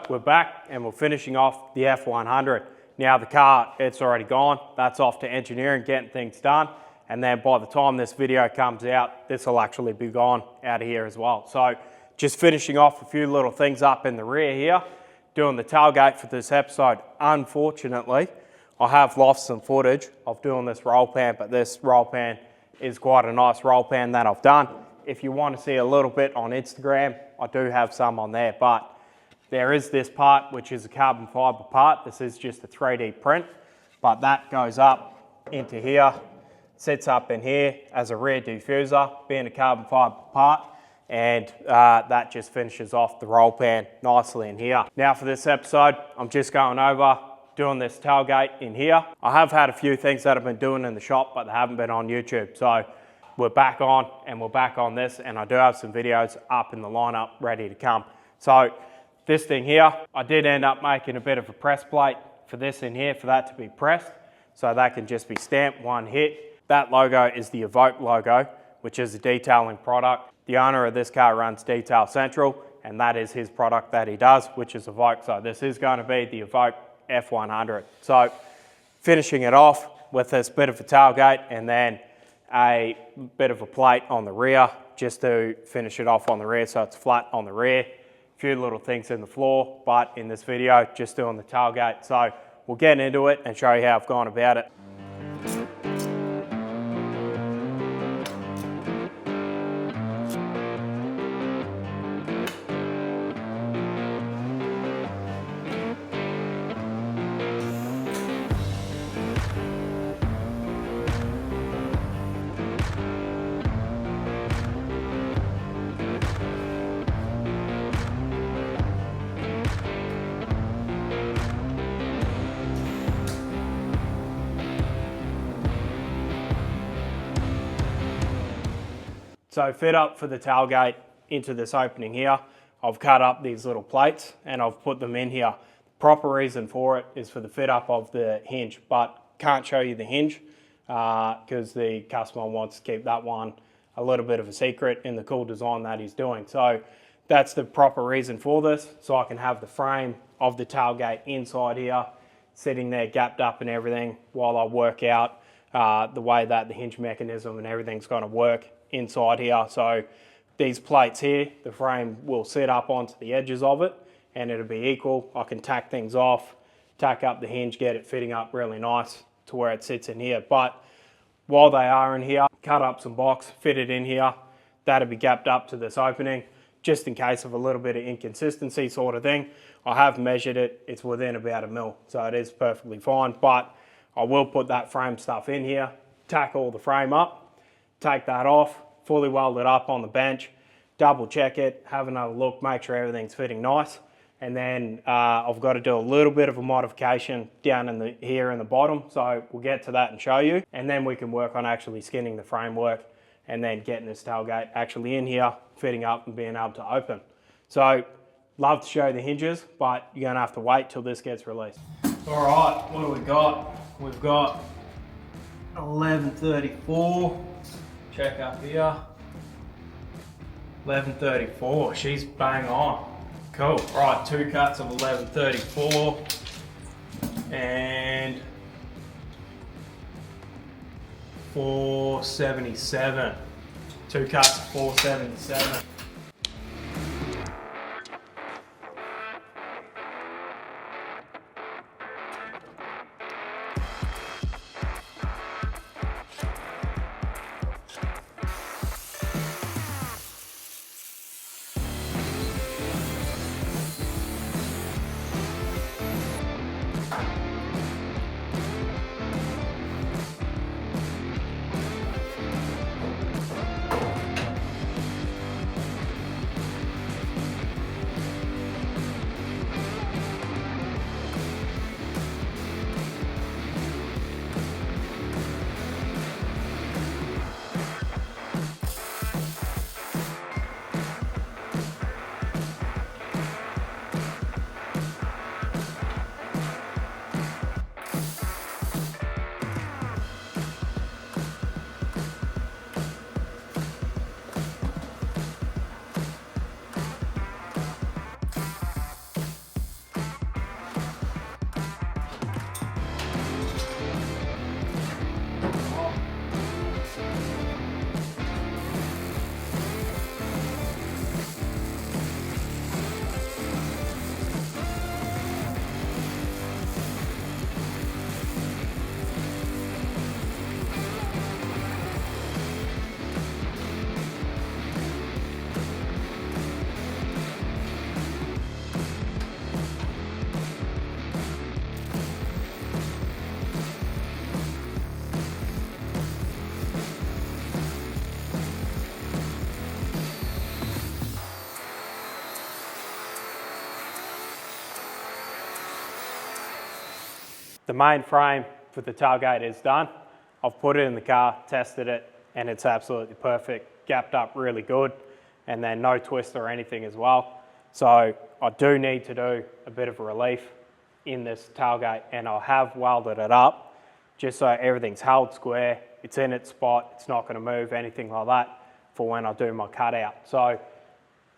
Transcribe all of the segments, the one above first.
We're back and we're finishing off the F100. Now the car, it's already gone. That's off to engineering, getting things done. And then by the time this video comes out, this will actually be gone out of here as well. So just finishing off a few little things up in the rear here, doing the tailgate for this episode. Unfortunately, I have lost some footage of doing this roll pan, but this roll pan is quite a nice roll pan that I've done. If you want to see a little bit on Instagram, I do have some on there, but there is this part, which is a carbon fiber part. This is just a 3D print, but that goes up into here, sits up in here as a rear diffuser, being a carbon fiber part, and that just finishes off the roll pan nicely in here. Now for this episode, I'm just going over doing this tailgate in here. I have had a few things that I've been doing in the shop, but they haven't been on YouTube. So we're back on and we're back on this, and I do have some videos up in the lineup ready to come. So this thing here, I did end up making a bit of a press plate for this in here, for that to be pressed. So that can just be stamped one hit. That logo is the Evoke logo, which is a detailing product. The owner of this car runs Detail Central, and that is his product that he does, which is Evoke. So this is going to be the Evoke F100. So finishing it off with this bit of a tailgate and then a bit of a plate on the rear, just to finish it off on the rear so it's flat on the rear. Few little things in the floor, but in this video, just doing the tailgate. So we'll get into it and show you how I've gone about it. So fit up for the tailgate into this opening here, I've cut up these little plates and I've put them in here. The proper reason for it is for the fit up of the hinge, but can't show you the hinge because the customer wants to keep that one a little bit of a secret in the cool design that he's doing. So that's the proper reason for this, so I can have the frame of the tailgate inside here, sitting there gapped up and everything while I work out the way that the hinge mechanism and everything's going to work inside here. So these plates here, the frame will sit up onto the edges of it and it'll be equal. I can tack things off, tack up the hinge, get it fitting up really nice to where it sits in here. But while they are in here, cut up some box, fit it in here. That'll be gapped up to this opening just in case of a little bit of inconsistency sort of thing. I have measured it, it's within about 1 mil, so it is perfectly fine. But I will put that frame stuff in here, tack all the frame up, take that off, fully weld it up on the bench, double check it, have another look, make sure everything's fitting nice. And then I've got to do a little bit of a modification down in here in the bottom. So we'll get to that and show you. And then we can work on actually skinning the framework and then getting this tailgate actually in here, fitting up and being able to open. So love to show you the hinges, but you're gonna have to wait till this gets released. All right, what do we got? We've got 1134. Check up here, 1134, she's bang on. Cool, right, 2 cuts of 1134 and 477. 2 cuts of 477. the main frame for the tailgate is done. I've put it in the car, tested it, and it's absolutely perfect. Gapped up really good, and then no twist or anything as well. So I do need to do a bit of a relief in this tailgate, and I have welded it up just so everything's held square, it's in its spot, it's not going to move, anything like that, for when I do my cutout. So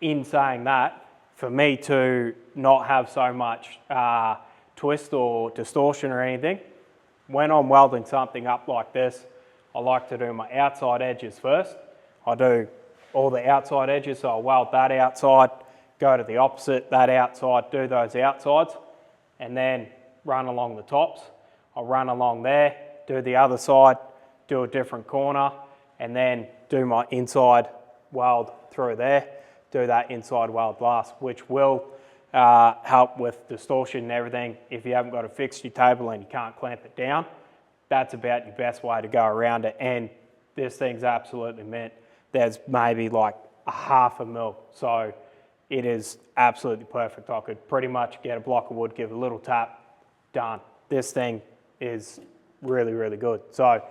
in saying that, for me to not have so much twist or distortion or anything, when I'm welding something up like this, I like to do my outside edges first. I do all the outside edges, so I'll weld that outside, go to the opposite, that outside, do those outsides, and then run along the tops. I'll run along there, do the other side, do a different corner, and then do my inside weld through there, do that inside weld last, which will help with distortion and everything. If you haven't got a fixture table and you can't clamp it down, that's about your best way to go around it. And this thing's absolutely mint. There's maybe like a 1/2 mil, so it is absolutely perfect. I could pretty much get a block of wood, give it a little tap, done. This thing is really, really good. So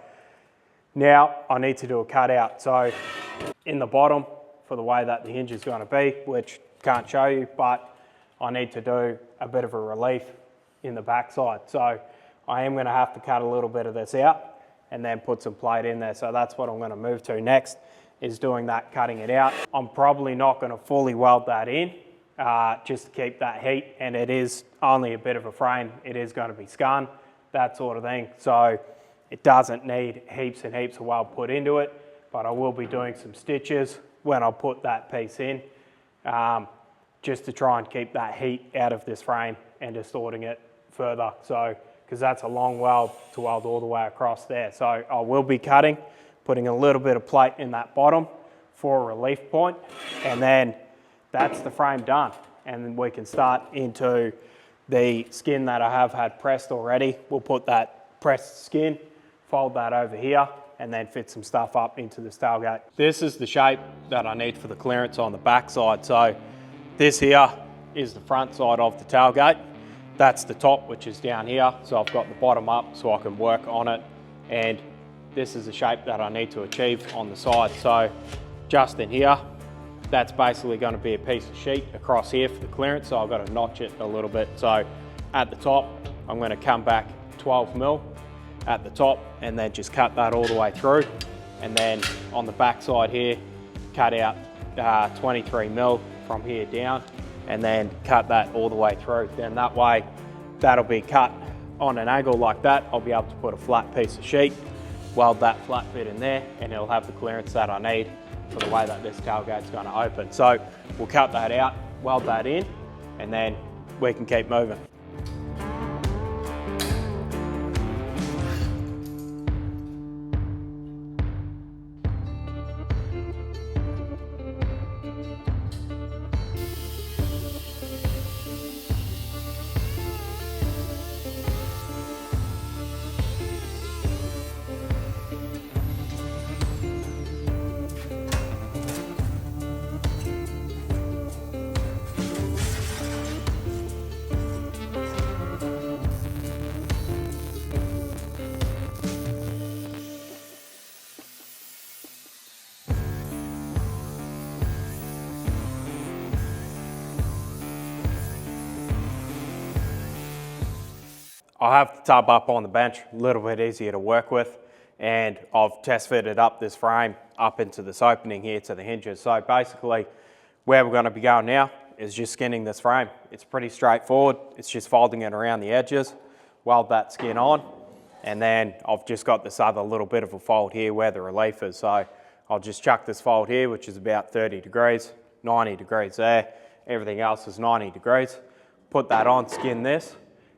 now I need to do a cutout. So in the bottom, for the way that the hinge is going to be, which can't show you, but I need to do a bit of a relief in the backside. So I am going to have to cut a little bit of this out and then put some plate in there. So that's what I'm going to move to next, is doing that, cutting it out. I'm probably not going to fully weld that in just to keep that heat, and it is only a bit of a frame. It is going to be scun, that sort of thing. So it doesn't need heaps and heaps of weld put into it, but I will be doing some stitches when I put that piece in, just to try and keep that heat out of this frame and distorting it further. So, because that's a long weld to weld all the way across there. So I will be cutting, putting a little bit of plate in that bottom for a relief point, and then that's the frame done. And then we can start into the skin that I have had pressed already. We'll put that pressed skin, fold that over here, and then fit some stuff up into this tailgate. This is the shape that I need for the clearance on the back side. So this here is the front side of the tailgate. That's the top, which is down here. So I've got the bottom up so I can work on it. And this is the shape that I need to achieve on the side. So just in here, that's basically going to be a piece of sheet across here for the clearance. So I've got to notch it a little bit. So at the top, I'm going to come back 12 mil at the top and then just cut that all the way through. And then on the back side here, cut out 23 mil from here down, and then cut that all the way through. Then that way, that'll be cut on an angle like that. I'll be able to put a flat piece of sheet, weld that flat bit in there, and it'll have the clearance that I need for the way that this tailgate's going to open. So we'll cut that out, weld that in, and then we can keep moving. I have the tub up on the bench, a little bit easier to work with, and I've test fitted up this frame up into this opening here to the hinges. So basically where we're going to be going now is just skinning this frame. It's pretty straightforward. It's just folding it around the edges, weld that skin on, and then I've just got this other little bit of a fold here where the relief is. So I'll just chuck this fold here, which is about 30 degrees, 90 degrees there. Everything else is 90 degrees. Put that on, skin this,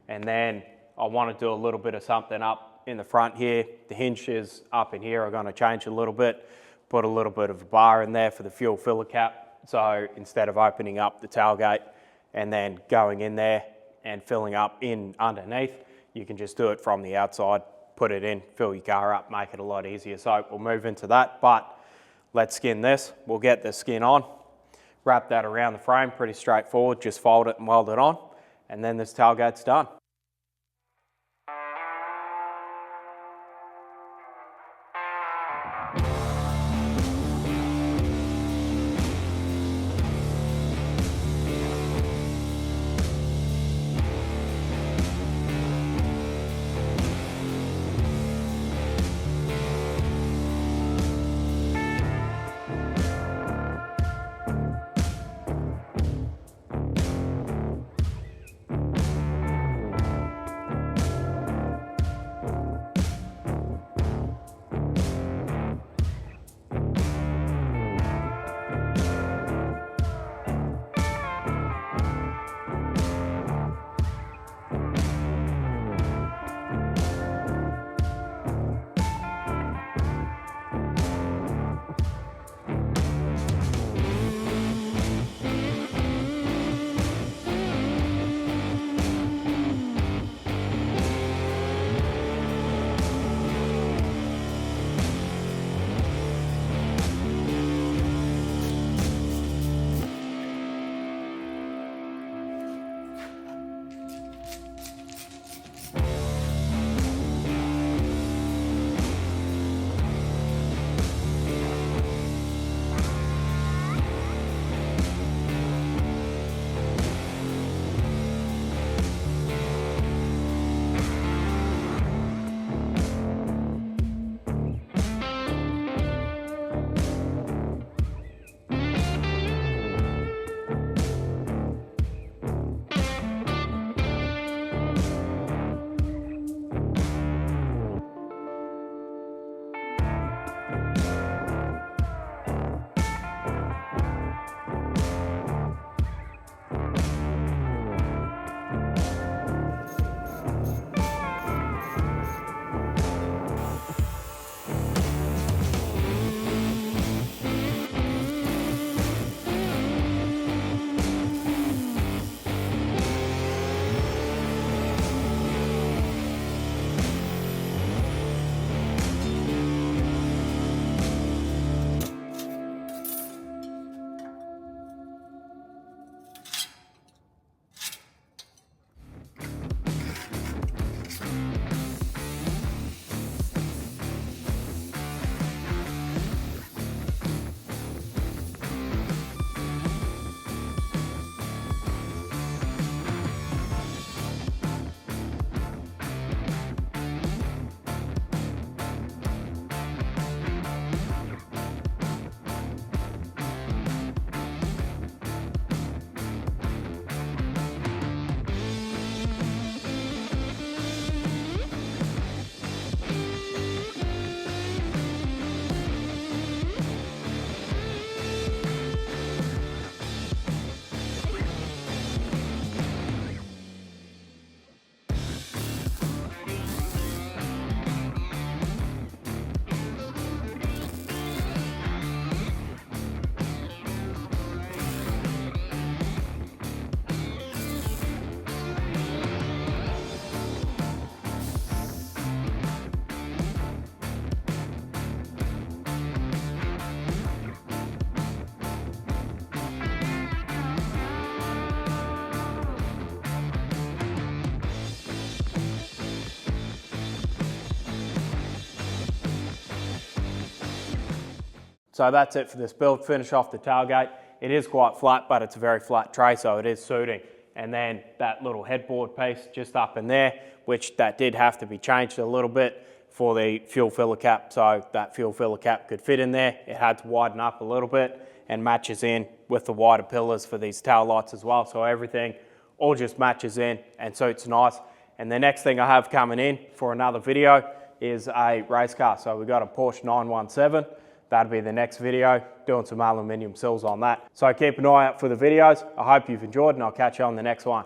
and then I want to do a little bit of something up in the front here. The hinges up in here are going to change a little bit. Put a little bit of a bar in there for the fuel filler cap. So instead of opening up the tailgate and then going in there and filling up in underneath, you can just do it from the outside, put it in, fill your car up, make it a lot easier. So we'll move into that, but let's skin this. We'll get the skin on, wrap that around the frame, pretty straightforward. Just fold it and weld it on, and then this tailgate's done. So that's it for this build. Finish off the tailgate. It is quite flat, but it's a very flat tray, so it is suiting. And then that little headboard piece just up in there, which that did have to be changed a little bit for the fuel filler cap, so that fuel filler cap could fit in there. It had to widen up a little bit and matches in with the wider pillars for these tail lights as well. So everything all just matches in and suits nice. And the next thing I have coming in for another video is a race car. So we got a Porsche 917. That'll be the next video, doing some aluminium sills on that. So keep an eye out for the videos. I hope you've enjoyed, and I'll catch you on the next one.